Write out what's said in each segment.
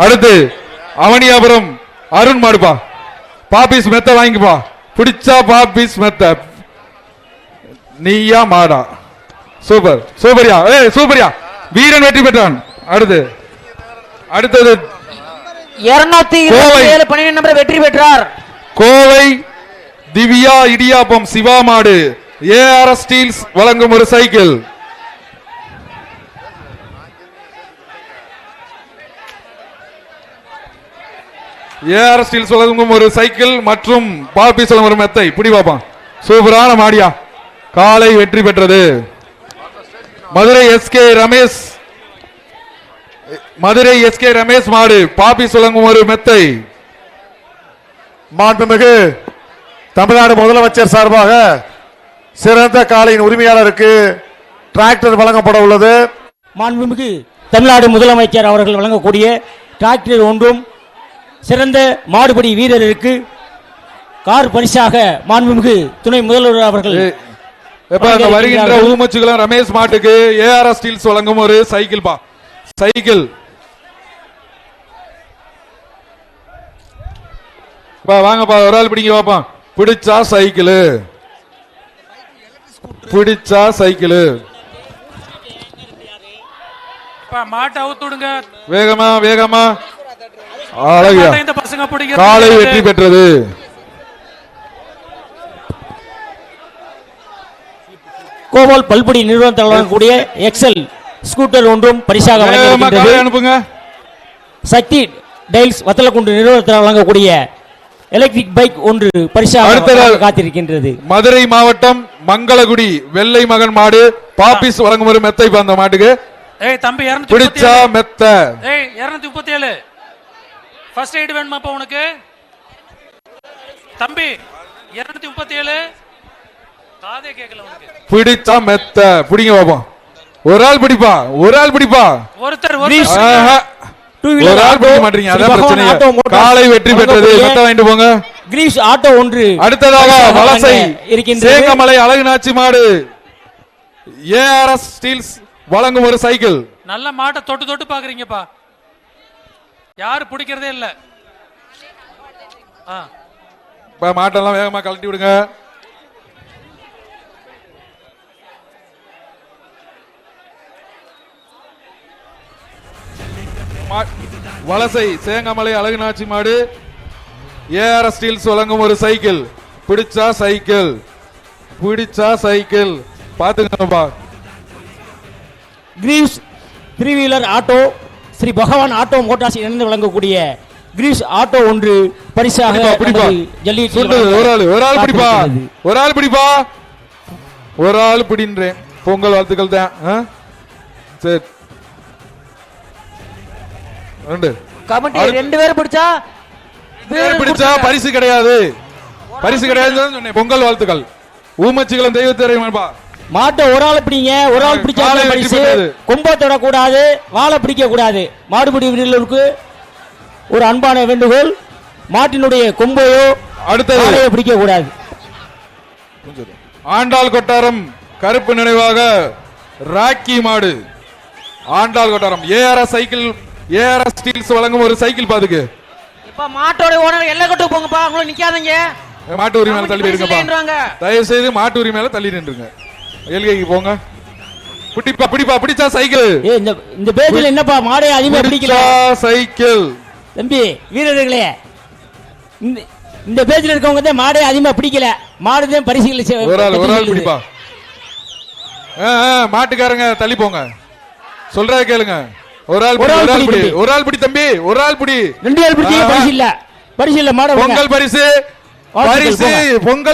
அடுத்து அவனியாபுரம் அருண் மாடுப்பா. பாபிஸ் மெத்த வாங்கிப்பா. பிடிச்சா பாபிஸ் மெத்த. நீயா மாடா? சூப்பர் சூப்பரியா. சூப்பரியா. வீரன் வெற்றி பெற்றான். அடுத்தது 227 நம்பர் வெற்றி பெற்றார். கோவை திவ்யா இடியாப்பம் சிவா மாடு. ஏஆர்எஸ் ஸ்டீல்ஸ் வழங்கும் ஒரு சைக்கிள். ஏஆர்எஸ் ஸ்டீல்ஸ் வழங்கும் ஒரு சைக்கிள் மற்றும் பாபிஸ் வழங்கும் ஒரு மெத்தை. பிடி பாப்பா. சூப்பரான மாடியா. காலை வெற்றி பெற்றது. மதுரை எஸ்கே ரமேஷ் மாடு. பாபிஸ் வழங்கும் ஒரு மெத்தை. மாண்புமிகு தமிழ்நாடு முதலமைச்சர் சார்பாக சிறந்த காளையின் உரிமையாளருக்கு டிராக்டர் வழங்கப்பட உள்ளது. மாண்புமிகு தமிழ்நாடு முதலமைச்சர் அவர்கள் வழங்கக்கூடிய டிராக்டர் ஒன்றும் சிறந்த மாடுபடி வீரருக்கு கார் பரிசாக மாண்புமிகு துணை முதல்வர் அவர்கள் வருகின்ற ஊமச்சுக்குளம் ரமேஷ் மாட்டுக்கு ஏஆர்எஸ் ஸ்டீல்ஸ் வழங்கும் ஒரு சைக்கிள் பா. சைக்கிள் வாங்கப்பா. ஒரு ஆள் பிடிங்க பாப்பா. பிடிச்சா சைக்கிள். பிடிச்சா சைக்கிள். மாட்டை அவுத்துடுங்க வேகமா வேகமா. அழகியா. காலை வெற்றி பெற்றது. கோபால் பல்படி நிறுவனத்தில் வழங்கக்கூடிய எக்ஸல் ஸ்கூட்டர் ஒன்றும் பரிசாக அனுப்புங்க. சக்தி டைல்ஸ் வத்தலக்குண்டு நிறுவனத்தில் வழங்கக்கூடிய எலக்ட்ரிக் பைக் ஒன்று பரிசாக காத்திருக்கின்றது. மதுரை மாவட்டம் மங்களகுடி வெள்ளை மகன் மாடு. பாபிஸ் வழங்கும் ஒரு மெத்தை அந்த மாட்டுக்கு. தம்பி பிடிச்சா மெத்த. 237 ஃபர்ஸ்ட் எய்ட் வேணுமாப்பா உனக்கு தம்பி? 237 காதே கேட்கல உனக்கு. பிடிச்சா மெத்த. பிடிங்க பாப்பா. ஒரு ஆள் பிடிப்பா. ஒருத்தர் ஒரு ஆள் பிடிக்க மாட்டீங்க. அதான் பிரச்சனை. காலை வெற்றி பெற்றது. மெத்த வாங்கிட்டு போங்க. கிரீஷ் ஆட்டோ ஒன்று. அடுத்ததாக வலசை சேங்கமலை அழகுநாச்சி மாடு. ஏஆர்எஸ் ஸ்டீல்ஸ் வழங்கும் ஒரு சைக்கிள். நல்ல மாட்டை தொட்டு பாக்குறீங்கப்பா. யாரு பிடிக்கிறதே இல்ல. மாட்டெல்லாம் வேகமா கழட்டி விடுங்க. வலசை சேங்கமலை அழகுநாச்சி மாடு. ஏஆர்எஸ் ஸ்டீல்ஸ் வழங்கும் ஒரு சைக்கிள். பிடிச்சா சைக்கிள். பாத்துங்கப்பா. Greaves 3 wheeler auto Shri Bhagavan auto Motors இணைந்து வழங்கக்கூடிய கிரீஸ் ஆட்டோ ஒன்று பரிசாக. ஒரு ஆள் பிடின்றேன். பொங்கல் வாழ்த்துக்கள் தான். சரி ரெண்டு பேரும் பிடிச்சா பரிசு கிடையாது. பொங்கல் வாழ்த்துக்கள். ஊமச்சிகளும் தெய்வத்திரைப்பா. மாட்டை ஒரு ஆள் பிடிங்க. ஒரு ஆள் பிடிச்சா பரிசு. கொம்ப தொடக்கூடாது, வாழை பிடிக்க கூடாது. மாடுபிடி வீரர்களுக்கு ஒரு அன்பான வேண்டுகோள். மாட்டினுடைய கொம்பையோ அடுத்த பிடிக்க கூடாது. ஆண்டாள் கொட்டாரம் கருப்பு நினைவாக ராக்கி மாடு. ஆண்டாள் கொட்டாரம் ஏஆர்எஸ் சைக்கிள். ஏஆர்எஸ் ஸ்டீல்ஸ் வழங்கும் ஒரு சைக்கிள். பாத்துக்கு இப்ப மாட்டோட ஓனர் எல்லை கட்டு போங்கப்பா. உங்களை நிக்காதீங்க. மாட்டு உரிமையில தள்ளி இருங்கப்பா. தயவு செய்து மாட்டு உரிமையில தள்ளி நின்றுங்க. எல்கைக்கு போங்க. பிடிச்சா சைக்கிள். இந்த பேஜ்ல என்னப்பா மாடே அதிகமா பிடிக்கல. சைக்கிள் தம்பி வீரர்களே, இந்த பேஜ்ல இருக்கவங்க தான் மாடே அதிகமா பிடிக்கல. மாடுதான் பரிசுகளை. ஒரு ஆள் பிடிப்பா. மாட்டுக்காரங்க தள்ளி போங்க. சொல்றத கேளுங்க. ஒரு ஆள் பிடி தம்பி. ஒரு ஆள் பிடி. 2 ஆள் பிடிக்க பரிசு இல்ல மாட. பொங்கல்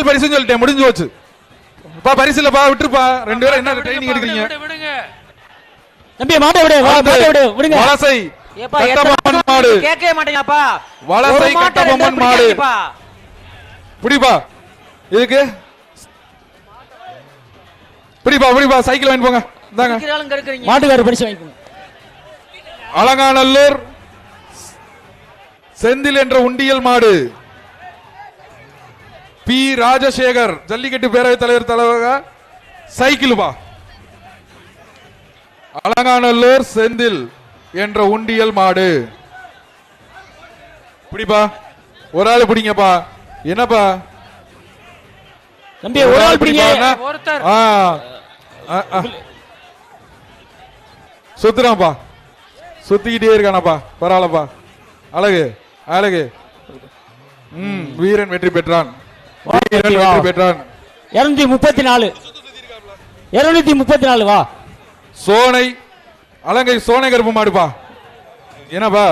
பரிசு சொல்லிட்டேன். முடிஞ்சு போச்சு. பரிசு இல்லப்பா. விட்டுருப்பா. 2 பேரும் என்ன ட்ரைனிங் எடுக்கிறீங்க? தம்பி மாட்டை விடுங்க. வலசை கட்டபொம்மன் மாடு. கேட்கவே மாட்டீங்கப்பா. வலசை கட்டபொம்மன் மாடு. பிடிப்பா. இதுக்கு பிடிப்பா. சைக்கிள் வாங்கி போங்க. மாட்டுக்காரர் பரிசு வாங்கிக்கோங்க. அலங்காநல்லூர் செந்தில் என்ற உண்டியல் மாடு. பி ராஜசேகர் ஜல்லிக்கட்டு பேரவைத் தலைவர் சைக்கிள் பா. அலங்காநல்லூர் செந்தில் என்ற உண்டியல் மாடு. பிடிப்பா, ஒரு ஆள் பிடிங்கப்பா. என்னப்பா தம்பி ஒரு ஆள் பிடிங்க. ஒருத்தர் ஆ, ஆ, ஆ. சுத்துறான்ப்பா, சுத்திக்கிட்டே இருக்கானப்பா. பரவாயில்லப்பா, அழகு அழகு. வீரன் வெற்றி பெற்றான். வீரன் வெற்றி பெற்றான். 234 234 வா. சோனை அலங்கை சோனை கருப்பு மாடுப்பா. என்னப்பா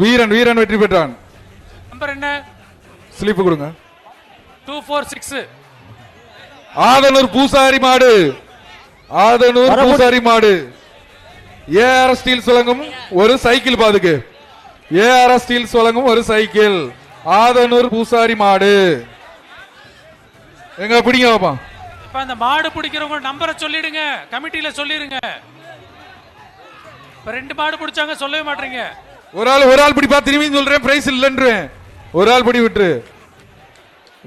வீரன் வீரன் வெற்றி பெற்றான். நம்பர் என்ன? ஸ்லிப் கொடுங்க. 246. ஆதனூர் பூசாரி மாடு. ஆதனூர் பூசாரி மாடு. ஏஆர் ஸ்டீல்ஸ் வழங்கும் ஒரு சைக்கிள் பாதுக்கு. ஏஆர் ஸ்டீல்ஸ் வழங்கும் ஒரு சைக்கிள். ஆதனூர் பூசாரி மாடு. எங்க பிடிங்க பாப்பா. இப்ப அந்த மாடு பிடிக்கிறவங்க நம்பரை சொல்லிடுங்க, கமிட்டியில சொல்லிடுங்க. இப்ப 2 மாடு பிடிச்சாங்க, சொல்லவே மாட்டீங்க. ஒரு ஆள் பிடிப்பா. திரும்பி சொல்றேன், பிரைஸ் இல்லன்றேன். ஒரு ஆள் பிடி விட்டு.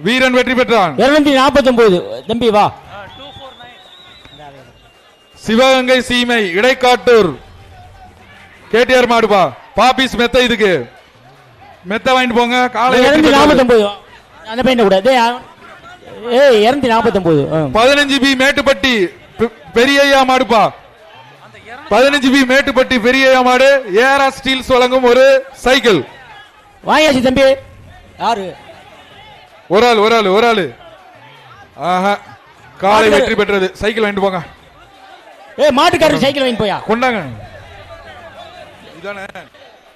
வீரன் வெற்றி பெற்றான். 249 தம்பி வா. 249. சிவகங்கை சீமை இடைக்காட்டூர் கேடிஆர் மாடுப்பா. பாபிஸ் மெத்த. இதுக்கு மெத்த வாங்கிட்டு போங்க. காலை 249 அந்த பையன் கூட. ஏய் 249. 15 பி மேட்டுப்பட்டி பெரியய்யா மாடுப்பா. 15 பி மேட்டுப்பட்டி பெரியய்யா மாடு. ஏஆர் ஸ்டீல்ஸ் வழங்கும் ஒரு சைக்கிள். வாயாச்சு தம்பி. யாரு? ஒரு ஆளு. ஆஹா, காலை வெற்றி பெற்றது. சைக்கிள் வாங்கிட்டு போங்க. ஏய் மாட்டுக்காரர் சைக்கிள் வாங்கி போயா. கொண்டாங்க. இதானே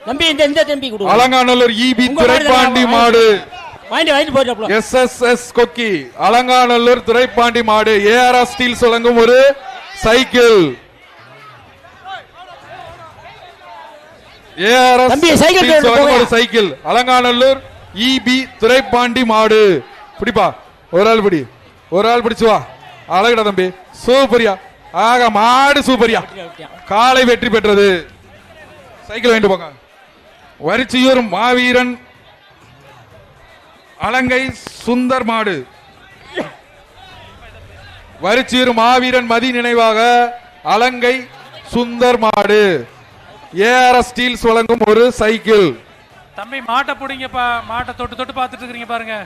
தம்பி இந்த தம்பி கொடு. அலங்காநல்லூர் இபி துரைப்பாண்டி மாடு. வாங்கிட்டு போறப்பல. எஸ்எஸ்எஸ் கொக்கி அலங்காநல்லூர் துரைப்பாண்டி மாடு. ஏஆர் ஸ்டீல்ஸ் வழங்கும் ஒரு சைக்கிள். ஏஆர் தம்பி சைக்கிள் ஸ்டீல்ஸ் வழங்கும் ஒரு சைக்கிள். அலங்காநல்லூர் இபி துரைப்பாண்டி மாடு. பிடிப்பா, ஒரு ஆள் பிடி. ஒரு ஆள் பிடிச்சு வா. அழகுடா தம்பி, சூப்பரியா. ஆக மாடு சூப்பரியா. காலை வெற்றி பெற்றது. சைக்கிள் வாங்கிட்டு போங்க. வரிச்சியூர் மாவீரன் அலங்கை சுந்தர் மாடு. வரிச்சியூர் மாவீரன் மதி நினைவாக அலங்கை சுந்தர் மாடு. ஏஆர் ஸ்டீல்ஸ் வழங்கும் ஒரு சைக்கிள். தம்பி மாட்டை பிடிங்கப்பா. மாட்டை தொட்டு தொட்டு பார்த்துட்டு இருக்கீங்க பாருங்க.